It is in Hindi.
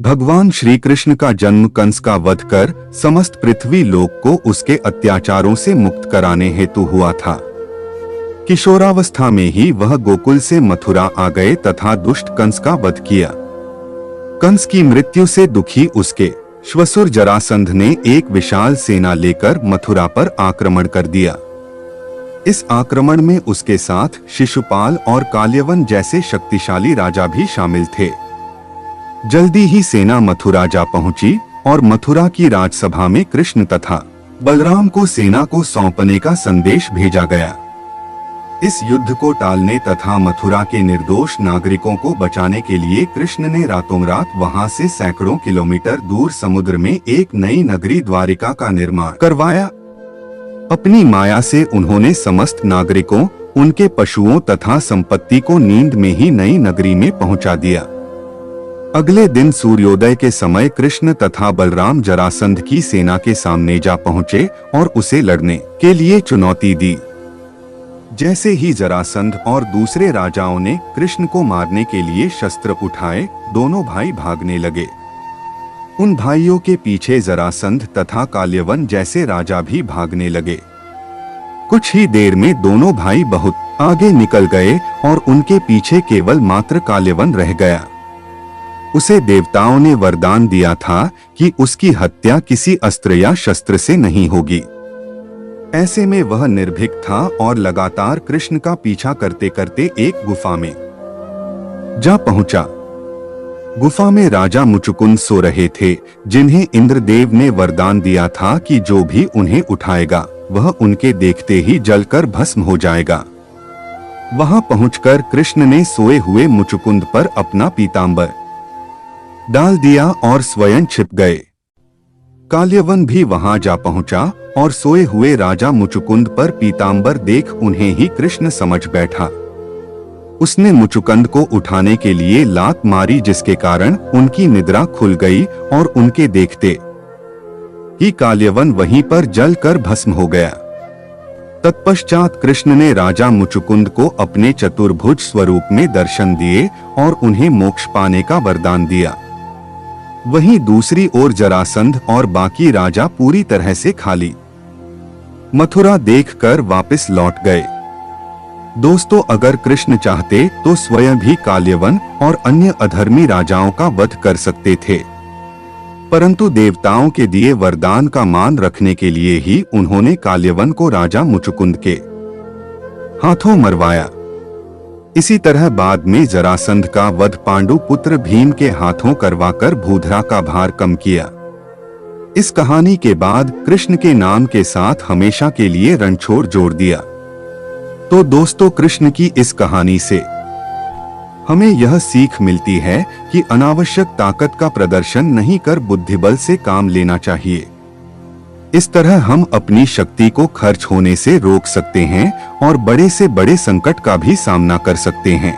भगवान श्री कृष्ण का जन्म कंस का वध कर समस्त पृथ्वी लोक को उसके अत्याचारों से मुक्त कराने हेतु हुआ था। किशोरावस्था में ही वह गोकुल से मथुरा आ गए तथा दुष्ट कंस का वध किया। कंस की मृत्यु से दुखी उसके श्वसुर जरासंध ने एक विशाल सेना लेकर मथुरा पर आक्रमण कर दिया। इस आक्रमण में उसके साथ शिशुपाल और काल्यवन जैसे शक्तिशाली राजा भी शामिल थे। जल्दी ही सेना मथुरा जा पहुंची और मथुरा की राजसभा में कृष्ण तथा बलराम को सेना को सौंपने का संदेश भेजा गया। इस युद्ध को टालने तथा मथुरा के निर्दोष नागरिकों को बचाने के लिए कृष्ण ने रातों रात वहां से सैकड़ों किलोमीटर दूर समुद्र में एक नई नगरी द्वारिका का निर्माण करवाया। अपनी माया से उन्होंने समस्त नागरिकों, उनके पशुओं तथा संपत्ति को नींद में ही नई नगरी में पहुंचा दिया। अगले दिन सूर्योदय के समय कृष्ण तथा बलराम जरासंध की सेना के सामने जा पहुंचे और उसे लड़ने के लिए चुनौती दी। जैसे ही जरासंध और दूसरे राजाओं ने कृष्ण को मारने के लिए शस्त्र उठाए, दोनों भाई भागने लगे। उन भाइयों के पीछे जरासंध तथा काल्यवन जैसे राजा भी भागने लगे। कुछ ही देर में दोनों भाई बहुत आगे निकल गए और उनके पीछे केवल मात्र काल्यवन रह गया। उसे देवताओं ने वरदान दिया था कि उसकी हत्या किसी अस्त्र या शस्त्र से नहीं होगी। ऐसे में वह निर्भीक था और लगातार कृष्ण का पीछा करते करते एक गुफा में जा पहुंचा। गुफा में राजा मुचुकुंद सो रहे थे, जिन्हें इंद्रदेव ने वरदान दिया था कि जो भी उन्हें उठाएगा वह उनके देखते ही जलकर भस्म हो जाएगा। वहां पहुंचकर कृष्ण ने सोए हुए मुचुकुंद पर अपना पीतांबर डाल दिया और स्वयं छिप गए। काल्यवन भी वहां जा पहुंचा और सोए हुए राजा मुचुकुंद पर पीतांबर देख उन्हें ही कृष्ण समझ बैठा। उसने मुचुकुंद को उठाने के लिए लात मारी, जिसके कारण उनकी निद्रा खुल गई और उनके देखते ही काल्यवन वहीं पर जलकर भस्म हो गया। तत्पश्चात कृष्ण ने राजा मुचुकुंद को अपने चतुर्भुज स्वरूप में दर्शन दिए और उन्हें मोक्ष पाने का वरदान दिया। वहीं दूसरी ओर जरासंध और बाकी राजा पूरी तरह से खाली मथुरा देखकर वापस लौट गए। दोस्तों, अगर कृष्ण चाहते तो स्वयं भी काल्यवन और अन्य अधर्मी राजाओं का वध कर सकते थे, परंतु देवताओं के दिए वरदान का मान रखने के लिए ही उन्होंने काल्यवन को राजा मुचुकुंद के हाथों मरवाया। इसी तरह बाद में जरासंध का वध पांडु पुत्र भीम के हाथों करवाकर भूधरा का भार कम किया। इस कहानी के बाद कृष्ण के नाम के साथ हमेशा के लिए रणछोड़ जोड़ दिया। तो दोस्तों, कृष्ण की इस कहानी से हमें यह सीख मिलती है कि अनावश्यक ताकत का प्रदर्शन नहीं कर बुद्धिबल से काम लेना चाहिए। इस तरह हम अपनी शक्ति को खर्च होने से रोक सकते हैं और बड़े से बड़े संकट का भी सामना कर सकते हैं।